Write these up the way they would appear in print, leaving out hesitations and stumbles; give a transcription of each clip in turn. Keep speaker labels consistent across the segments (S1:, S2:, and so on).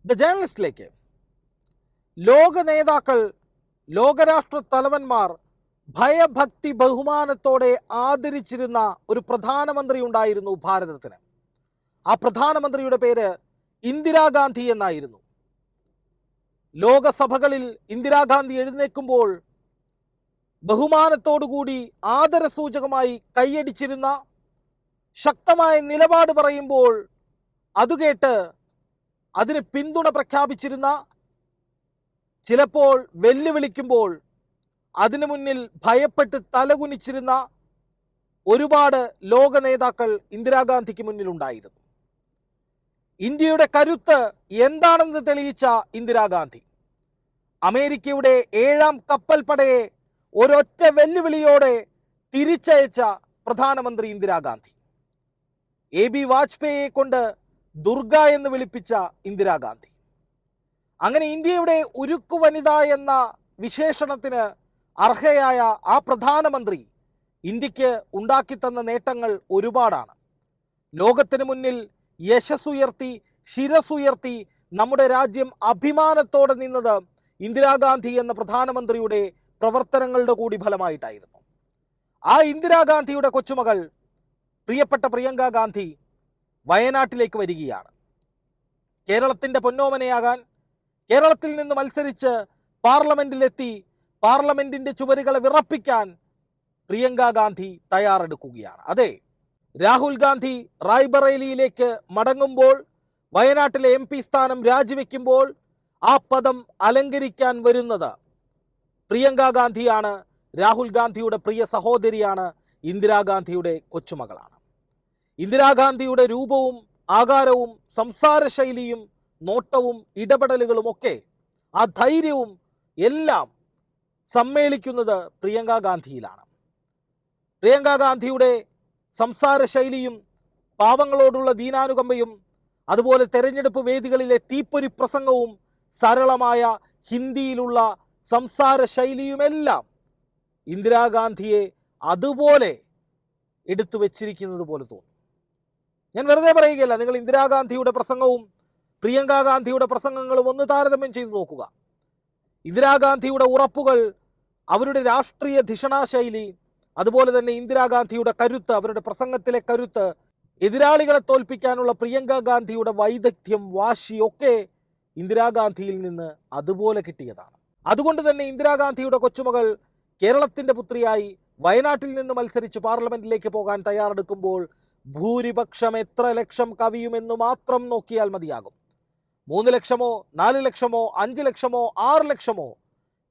S1: The ജേർണലിസ്റ്റിലേക്ക് ലോക നേതാക്കൾ, ലോകരാഷ്ട്ര തലവന്മാർ ഭയഭക്തി ബഹുമാനത്തോടെ ആദരിച്ചിരുന്ന ഒരു പ്രധാനമന്ത്രി ഉണ്ടായിരുന്നു ഭാരതത്തിന്. ആ പ്രധാനമന്ത്രിയുടെ പേര് ഇന്ദിരാഗാന്ധി എന്നായിരുന്നു. ലോകസഭകളിൽ ഇന്ദിരാഗാന്ധി എഴുന്നേൽക്കുമ്പോൾ ബഹുമാനത്തോടുകൂടി ആദരസൂചകമായി കൈയടിച്ചിരുന്ന, ശക്തമായ നിലപാട് പറയുമ്പോൾ അതുകേട്ട് അതിന് പിന്തുണ പ്രഖ്യാപിച്ചിരുന്ന, ചിലപ്പോൾ വെല്ലുവിളിക്കുമ്പോൾ അതിനു മുന്നിൽ ഭയപ്പെട്ട് തലകുനിച്ചിരുന്ന ഒരുപാട് ലോക നേതാക്കൾ ഇന്ദിരാഗാന്ധിക്ക് മുന്നിലുണ്ടായിരുന്നു. ഇന്ത്യയുടെ കരുത്ത് എന്താണെന്ന് തെളിയിച്ച ഇന്ദിരാഗാന്ധി അമേരിക്കയുടെ 7ാം കപ്പൽ പടയെ ഒരൊറ്റ വെല്ലുവിളിയോടെ തിരിച്ചയച്ച പ്രധാനമന്ത്രി ഇന്ദിരാഗാന്ധി. AB വാജ്പേയിയെ കൊണ്ട് ദുർഗ എന്ന് വിളിപ്പിച്ച ഇന്ദിരാഗാന്ധി. അങ്ങനെ ഇന്ത്യയുടെ ഉരുക്കു വനിത എന്ന വിശേഷണത്തിന് അർഹയായ ആ പ്രധാനമന്ത്രി ഇന്ത്യക്ക് ഉണ്ടാക്കിത്തന്ന നേട്ടങ്ങൾ ഒരുപാടാണ്. ലോകത്തിന് മുന്നിൽ യശസ്സുയർത്തി, ശിരസുയർത്തി നമ്മുടെ രാജ്യം അഭിമാനത്തോടെ നിന്നത് ഇന്ദിരാഗാന്ധി എന്ന പ്രധാനമന്ത്രിയുടെ പ്രവർത്തനങ്ങളുടെ കൂടി ഫലമായിട്ടായിരുന്നു. ആ ഇന്ദിരാഗാന്ധിയുടെ കൊച്ചുമകൾ പ്രിയപ്പെട്ട പ്രിയങ്ക ഗാന്ധി വയനാട്ടിലേക്ക് വരികയാണ്. കേരളത്തിൻ്റെ പൊന്നോമനയാകാൻ, കേരളത്തിൽ നിന്ന് മത്സരിച്ച് പാർലമെന്റിലെത്തി പാർലമെന്റിന്റെ ചുവരുകളെ വിറപ്പിക്കാൻ പ്രിയങ്ക ഗാന്ധി തയ്യാറെടുക്കുകയാണ്. അതെ, രാഹുൽ ഗാന്ധി റായ്ബറേലിയിലേക്ക് മടങ്ങുമ്പോൾ, വയനാട്ടിലെ MP സ്ഥാനം രാജിവെക്കുമ്പോൾ ആ പദം അലങ്കരിക്കാൻ വരുന്നത് പ്രിയങ്ക ഗാന്ധിയാണ്. രാഹുൽ ഗാന്ധിയുടെ പ്രിയ സഹോദരിയാണ്, ഇന്ദിരാഗാന്ധിയുടെ കൊച്ചുമകളാണ്. ഇന്ദിരാഗാന്ധിയുടെ രൂപവും ആകാരവും സംസാര ശൈലിയും നോട്ടവും ഇടപെടലുകളുമൊക്കെ, ആ ധൈര്യവും എല്ലാം സമ്മേളിക്കുന്നത് പ്രിയങ്ക ഗാന്ധിയിലാണ്. പ്രിയങ്ക ഗാന്ധിയുടെ സംസാര ശൈലിയും പാവങ്ങളോടുള്ള ദീനാനുകമ്പയും അതുപോലെ തെരഞ്ഞെടുപ്പ് വേദികളിലെ തീപ്പൊരി പ്രസംഗവും സരളമായ ഹിന്ദിയിലുള്ള സംസാര ശൈലിയുമെല്ലാം ഇന്ദിരാഗാന്ധിയെ അതുപോലെ എടുത്തു വച്ചിരിക്കുന്നത് പോലെ തോന്നും. ഞാൻ വെറുതെ പറയുകയല്ല, നിങ്ങൾ ഇന്ദിരാഗാന്ധിയുടെ പ്രസംഗവും പ്രിയങ്ക ഗാന്ധിയുടെ പ്രസംഗങ്ങളും ഒന്ന് താരതമ്യം ചെയ്തു നോക്കുക. ഇന്ദിരാഗാന്ധിയുടെ ഉറപ്പുകൾ, അവരുടെ രാഷ്ട്രീയ ധിഷണാശൈലി, അതുപോലെ തന്നെ ഇന്ദിരാഗാന്ധിയുടെ കരുത്ത്, അവരുടെ പ്രസംഗത്തിലെ കരുത്ത്, എതിരാളികളെ തോൽപ്പിക്കാനുള്ള പ്രിയങ്ക ഗാന്ധിയുടെ വൈദഗ്ധ്യം, വാശിയൊക്കെ ഇന്ദിരാഗാന്ധിയിൽ നിന്ന് അതുപോലെ കിട്ടിയതാണ്. അതുകൊണ്ട് തന്നെ ഇന്ദിരാഗാന്ധിയുടെ കൊച്ചുമകൾ കേരളത്തിൻ്റെ പുത്രിയായി വയനാട്ടിൽ നിന്ന് മത്സരിച്ച് പാർലമെന്റിലേക്ക് പോകാൻ തയ്യാറെടുക്കുമ്പോൾ ഭൂരിപക്ഷം എത്ര ലക്ഷം കവിയുമെന്ന് മാത്രം നോക്കിയാൽ മതിയാകും. 3 ലക്ഷമോ 4 ലക്ഷമോ 5 ലക്ഷമോ 6 ലക്ഷമോ,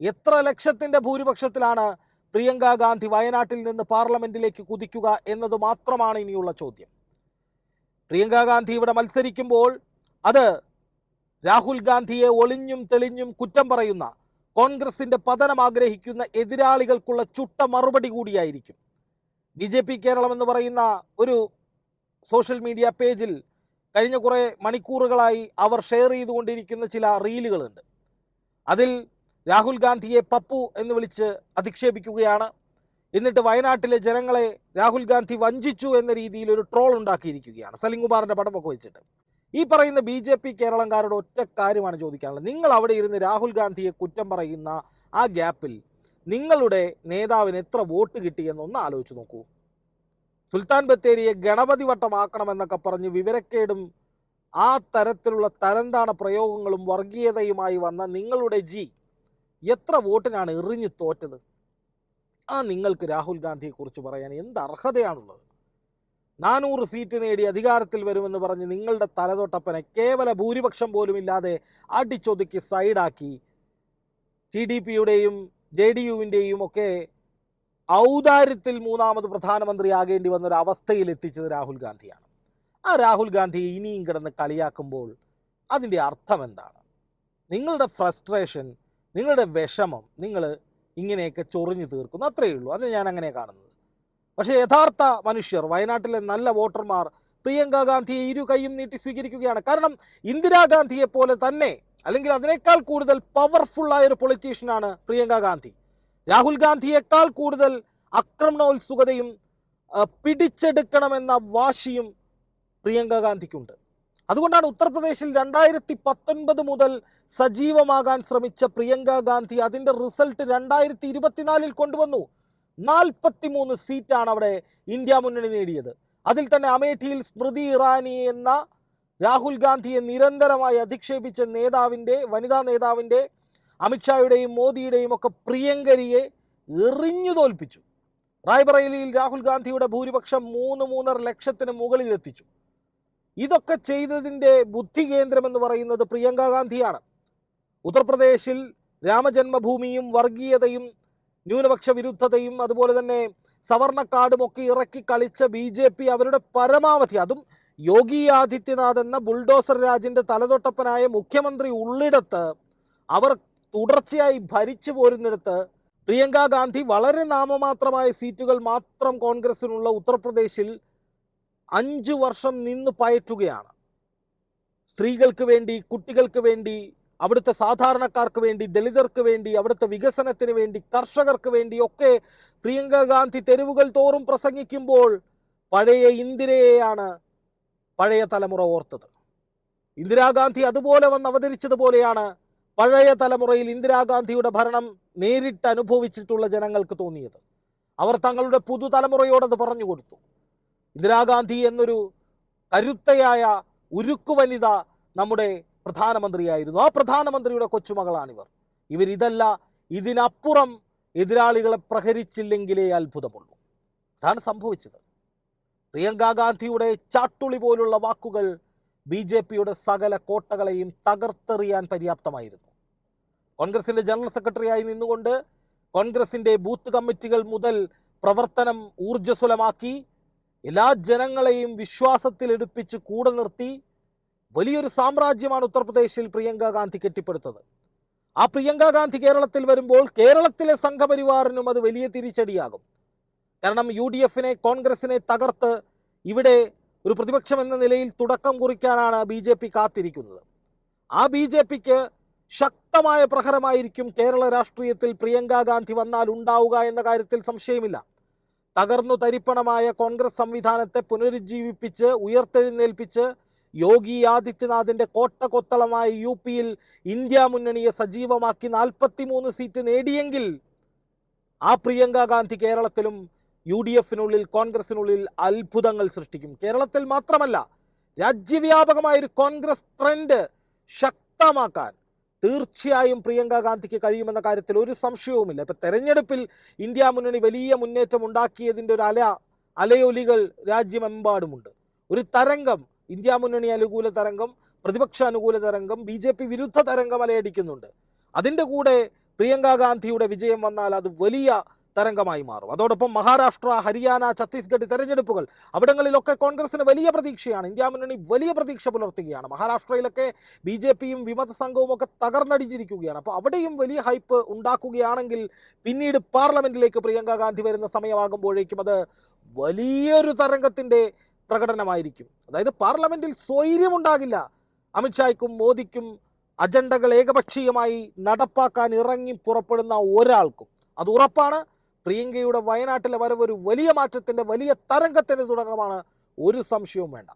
S1: എത്ര ലക്ഷത്തിൻ്റെ ഭൂരിപക്ഷത്തിലാണ് പ്രിയങ്ക ഗാന്ധി വയനാട്ടിൽ നിന്ന് പാർലമെന്റിലേക്ക് കുതിക്കുക എന്നത് മാത്രമാണ് ഇനിയുള്ള ചോദ്യം. പ്രിയങ്ക ഗാന്ധി ഇവിടെ മത്സരിക്കുമ്പോൾ അത് രാഹുൽ ഗാന്ധിയെ ഒളിഞ്ഞും തെളിഞ്ഞും കുറ്റം പറയുന്ന, കോൺഗ്രസിൻ്റെ പതനം ആഗ്രഹിക്കുന്ന എതിരാളികൾക്കുള്ള ചുട്ട മറുപടി കൂടിയായിരിക്കും. BJP കേരളം എന്ന് പറയുന്ന ഒരു സോഷ്യൽ മീഡിയ പേജിൽ കഴിഞ്ഞ കുറേ മണിക്കൂറുകളായി അവർ ഷെയർ ചെയ്തുകൊണ്ടിരിക്കുന്ന ചില റീലുകളുണ്ട്. അതിൽ രാഹുൽ ഗാന്ധിയെ പപ്പു എന്ന് വിളിച്ച് അധിക്ഷേപിക്കുകയാണ്. എന്നിട്ട് വയനാട്ടിലെ ജനങ്ങളെ രാഹുൽ ഗാന്ധി വഞ്ചിച്ചു എന്ന രീതിയിൽ ഒരു ട്രോൾ ഉണ്ടാക്കിയിരിക്കുകയാണ്, സലിംകുമാറിൻ്റെ പടമൊക്കെ വെച്ചിട്ട്. ഈ പറയുന്ന BJP കേരളംകാരുടെ ഒറ്റ കാര്യമാണ് ചോദിക്കാനുള്ളത്. നിങ്ങൾ അവിടെ ഇരുന്ന് രാഹുൽ ഗാന്ധിയെ കുറ്റം പറയുന്ന ആ ഗ്യാപ്പിൽ നിങ്ങളുടെ നേതാവിന് എത്ര വോട്ട് കിട്ടിയെന്നൊന്ന് ആലോചിച്ച് നോക്കൂ. സുൽത്താൻ ബത്തേരിയെ ഗണപതി വട്ടമാക്കണമെന്നൊക്കെ പറഞ്ഞ് വിവരക്കേടും ആ തരത്തിലുള്ള തരംതാണ പ്രയോഗങ്ങളും വർഗീയതയുമായി വന്ന നിങ്ങളുടെ എത്ര വോട്ടിനാണ് എറിഞ്ഞു തോറ്റത്? ആ നിങ്ങൾക്ക് രാഹുൽ ഗാന്ധിയെക്കുറിച്ച് പറയാൻ എന്ത് അർഹതയാണുള്ളത്? 400 സീറ്റ് നേടി അധികാരത്തിൽ വരുമെന്ന് പറഞ്ഞ് നിങ്ങളുടെ തലതൊട്ടപ്പനെ കേവല ഭൂരിപക്ഷം പോലും ഇല്ലാതെ അടിച്ചൊതുക്കി സൈഡാക്കി TDPയുടെയും JDUവിൻ്റെയും ഒക്കെ ഔദാര്യത്തിൽ 3ാമത് പ്രധാനമന്ത്രിയാകേണ്ടി വന്ന ഒരു അവസ്ഥയിൽ എത്തിച്ചത് രാഹുൽ ഗാന്ധിയാണ്. ആ രാഹുൽ ഗാന്ധിയെ ഇനിയും കിടന്ന് കളിയാക്കുമ്പോൾ അതിൻ്റെ അർത്ഥം എന്താണ്? നിങ്ങളുടെ ഫ്രസ്ട്രേഷൻ, നിങ്ങളുടെ വിഷമം നിങ്ങൾ ഇങ്ങനെയൊക്കെ ചൊറിഞ്ഞു തീർക്കുന്നു, അത്രയേ ഉള്ളൂ. അത് ഞാൻ അങ്ങനെ കാണുന്നത്. പക്ഷേ യഥാർത്ഥ മനുഷ്യർ, വയനാട്ടിലെ നല്ല വോട്ടർമാർ പ്രിയങ്ക ഗാന്ധിയെ ഇരു കൈയും നീട്ടി സ്വീകരിക്കുകയാണ്. കാരണം ഇന്ദിരാഗാന്ധിയെ പോലെ തന്നെ, അല്ലെങ്കിൽ അതിനേക്കാൾ കൂടുതൽ പവർഫുള്ളായ ഒരു പൊളിറ്റീഷ്യനാണ് പ്രിയങ്ക ഗാന്ധി. രാഹുൽ ഗാന്ധിയേക്കാൾ കൂടുതൽ ആക്രമണോത്സുകതയും പിടിച്ചെടുക്കണമെന്ന വാശിയും പ്രിയങ്ക ഗാന്ധിക്കുണ്ട്. അതുകൊണ്ടാണ് ഉത്തർപ്രദേശിൽ 2019 മുതൽ സജീവമാകാൻ ശ്രമിച്ച പ്രിയങ്ക ഗാന്ധി അതിൻ്റെ റിസൾട്ട് 2024 കൊണ്ടുവന്നു. 43 സീറ്റാണ് അവിടെ ഇന്ത്യ മുന്നണി നേടിയത്. അതിൽ തന്നെ അമേഠിയിൽ സ്മൃതി ഇറാനി എന്ന രാഹുൽ ഗാന്ധിയെ നിരന്തരമായി അധിക്ഷേപിച്ച വനിതാ നേതാവിൻ്റെ അമിത്ഷായുടെയും മോദിയുടെയും ഒക്കെ പ്രിയങ്കരിയെ എറിഞ്ഞു തോൽപ്പിച്ചു. റായ്ബറേലിയിൽ രാഹുൽ ഗാന്ധിയുടെ ഭൂരിപക്ഷം 3-3.5 ലക്ഷത്തിന് മുകളിലെത്തിച്ചു. ഇതൊക്കെ ചെയ്തതിൻ്റെ ബുദ്ധി കേന്ദ്രമെന്ന് പറയുന്നത് പ്രിയങ്ക ഗാന്ധിയാണ്. ഉത്തർപ്രദേശിൽ രാമജന്മഭൂമിയും വർഗീയതയും ന്യൂനപക്ഷ വിരുദ്ധതയും അതുപോലെ തന്നെ സവർണക്കാടും ഒക്കെ ഇറക്കി കളിച്ച BJP അവരുടെ പരമാവധി, അതും യോഗി ആദിത്യനാഥ് എന്ന ബുൾഡോസർ രാജിൻ്റെ തലതൊട്ടപ്പനായ മുഖ്യമന്ത്രി ഉള്ളിടത്ത്, അവർ തുടർച്ചയായി ഭരിച്ചു പോരുന്നിടത്ത് പ്രിയങ്ക ഗാന്ധി വളരെ നാമമാത്രമായ സീറ്റുകൾ മാത്രം കോൺഗ്രസിനുള്ള ഉത്തർപ്രദേശിൽ 5 വർഷം നിന്ന് പയറ്റുകയാണ്. സ്ത്രീകൾക്ക് വേണ്ടി, കുട്ടികൾക്ക് വേണ്ടി, അവിടുത്തെ സാധാരണക്കാർക്ക് വേണ്ടി, ദളിതർക്ക് വേണ്ടി, അവിടുത്തെ വികസനത്തിന് വേണ്ടി, കർഷകർക്ക് വേണ്ടി ഒക്കെ പ്രിയങ്ക ഗാന്ധി തെരുവുകൾ തോറും പ്രസംഗിക്കുമ്പോൾ പഴയ ഇന്ദിരയെയാണ് പഴയ തലമുറ ഓർത്തത്. ഇന്ദിരാഗാന്ധി അതുപോലെ വന്ന് അവതരിച്ചതുപോലെയാണ് പഴയ തലമുറയിൽ ഇന്ദിരാഗാന്ധിയുടെ ഭരണം നേരിട്ട് അനുഭവിച്ചിട്ടുള്ള ജനങ്ങൾക്ക് തോന്നിയത്. അവർ തങ്ങളുടെ പുതുതലമുറയോടത് പറഞ്ഞു കൊടുത്തു. ഇന്ദിരാഗാന്ധി എന്നൊരു കരുത്തയായ ഉരുക്കു വനിത നമ്മുടെ പ്രധാനമന്ത്രിയായിരുന്നു. ആ പ്രധാനമന്ത്രിയുടെ കൊച്ചുമകളാണിവർ. ഇവരിതല്ല, ഇതിനപ്പുറം എതിരാളികളെ പ്രഹരിച്ചില്ലെങ്കിലേ അത്ഭുതമുള്ളൂ. അതാണ് സംഭവിച്ചത്. പ്രിയങ്ക ഗാന്ധിയുടെ ചാട്ടുളി പോലുള്ള വാക്കുകൾ BJPയുടെ സകല കോട്ടകളെയും തകർത്തെറിയാൻ പര്യാപ്തമായിരുന്നു. കോൺഗ്രസിൻ്റെ ജനറൽ സെക്രട്ടറിയായി നിന്നുകൊണ്ട് കോൺഗ്രസിൻ്റെ ബൂത്ത് കമ്മിറ്റികൾ മുതൽ പ്രവർത്തനം ഊർജ്ജസ്വലമാക്കി എല്ലാ ജനങ്ങളെയും വിശ്വാസത്തിലെടുപ്പിച്ച് കൂടെ നിർത്തി വലിയൊരു സാമ്രാജ്യമാണ് ഉത്തർപ്രദേശിൽ പ്രിയങ്ക ഗാന്ധി കെട്ടിപ്പടുത്തത്. ആ പ്രിയങ്ക ഗാന്ധി കേരളത്തിൽ വരുമ്പോൾ കേരളത്തിലെ സംഘപരിവാറിനും അത് വലിയ തിരിച്ചടിയാകും. കാരണം UDFനെ, കോൺഗ്രസിനെ തകർത്ത് ഇവിടെ ഒരു പ്രതിപക്ഷം എന്ന നിലയിൽ തുടക്കം കുറിക്കാനാണ് BJP കാത്തിരിക്കുന്നത്. ആ BJPക്ക് ശക്തമായ പ്രഹരമായിരിക്കും കേരള രാഷ്ട്രീയത്തിൽ പ്രിയങ്ക ഗാന്ധി വന്നാൽ ഉണ്ടാവുക എന്ന കാര്യത്തിൽ സംശയമില്ല. തകർന്നു തരിപ്പണമായ കോൺഗ്രസ് സംവിധാനത്തെ പുനരുജ്ജീവിപ്പിച്ച് ഉയർത്തെഴുന്നേൽപ്പിച്ച് യോഗി ആദിത്യനാഥിൻ്റെ കോട്ടകൊത്തളമായ UPയിൽ ഇന്ത്യ മുന്നണിയെ സജീവമാക്കി 43 സീറ്റ് നേടിയെങ്കിൽ ആ പ്രിയങ്ക ഗാന്ധി കേരളത്തിലും UDFനുള്ളിൽ, കോൺഗ്രസിനുള്ളിൽ അത്ഭുതങ്ങൾ സൃഷ്ടിക്കും. കേരളത്തിൽ മാത്രമല്ല, രാജ്യവ്യാപകമായൊരു കോൺഗ്രസ് ട്രെൻഡ് ശക്തമാക്കാൻ തീർച്ചയായും പ്രിയങ്ക ഗാന്ധിക്ക് കഴിയുമെന്ന കാര്യത്തിൽ ഒരു സംശയവുമില്ല. ഇപ്പം തെരഞ്ഞെടുപ്പിൽ ഇന്ത്യ മുന്നണി വലിയ മുന്നേറ്റം ഉണ്ടാക്കിയതിൻ്റെ ഒരു അലയൊലികൾ രാജ്യമെമ്പാടുമുണ്ട്. ഒരു തരംഗം, ഇന്ത്യ മുന്നണി അനുകൂല തരംഗം, പ്രതിപക്ഷ അനുകൂല തരംഗം, BJP വിരുദ്ധ തരംഗം അലയടിക്കുന്നുണ്ട്. അതിൻ്റെ കൂടെ പ്രിയങ്ക ഗാന്ധിയുടെ വിജയം വന്നാൽ അത് വലിയ തരംഗമായി മാറും. അതോടൊപ്പം മഹാരാഷ്ട്ര, ഹരിയാന, ഛത്തീസ്ഗഡ് തെരഞ്ഞെടുപ്പുകൾ, അവിടങ്ങളിലൊക്കെ കോൺഗ്രസിന് വലിയ പ്രതീക്ഷയാണ്. ഇന്ത്യ മുന്നണി വലിയ പ്രതീക്ഷ പുലർത്തുകയാണ്. മഹാരാഷ്ട്രയിലൊക്കെ BJPയും വിമത സംഘവും ഒക്കെ തകർന്നടിഞ്ഞിരിക്കുകയാണ്. അപ്പോൾ അവിടെയും വലിയ ഹൈപ്പ് ഉണ്ടാക്കുകയാണെങ്കിൽ പിന്നീട് പാർലമെന്റിലേക്ക് പ്രിയങ്ക ഗാന്ധി വരുന്ന സമയമാകുമ്പോഴേക്കും അത് വലിയൊരു തരംഗത്തിൻ്റെ പ്രകടനമായിരിക്കും. അതായത് പാർലമെന്റിൽ സ്വൈര്യമുണ്ടാകില്ല. അമിത്ഷായ്ക്കും മോദിക്കും അജണ്ടകൾ ഏകപക്ഷീയമായി നടപ്പാക്കാൻ ഇറങ്ങി പുറപ്പെടുന്ന ഒരാൾക്കും. അത് ഉറപ്പാണ്. പ്രിയങ്കയുടെ വയനാട്ടിലെ വരവ് ഒരു വലിയ മാറ്റത്തിൻ്റെ, വലിയ തരംഗത്തിൻ്റെ തുടക്കമാണ്. ഒരു സംശയവും വേണ്ട.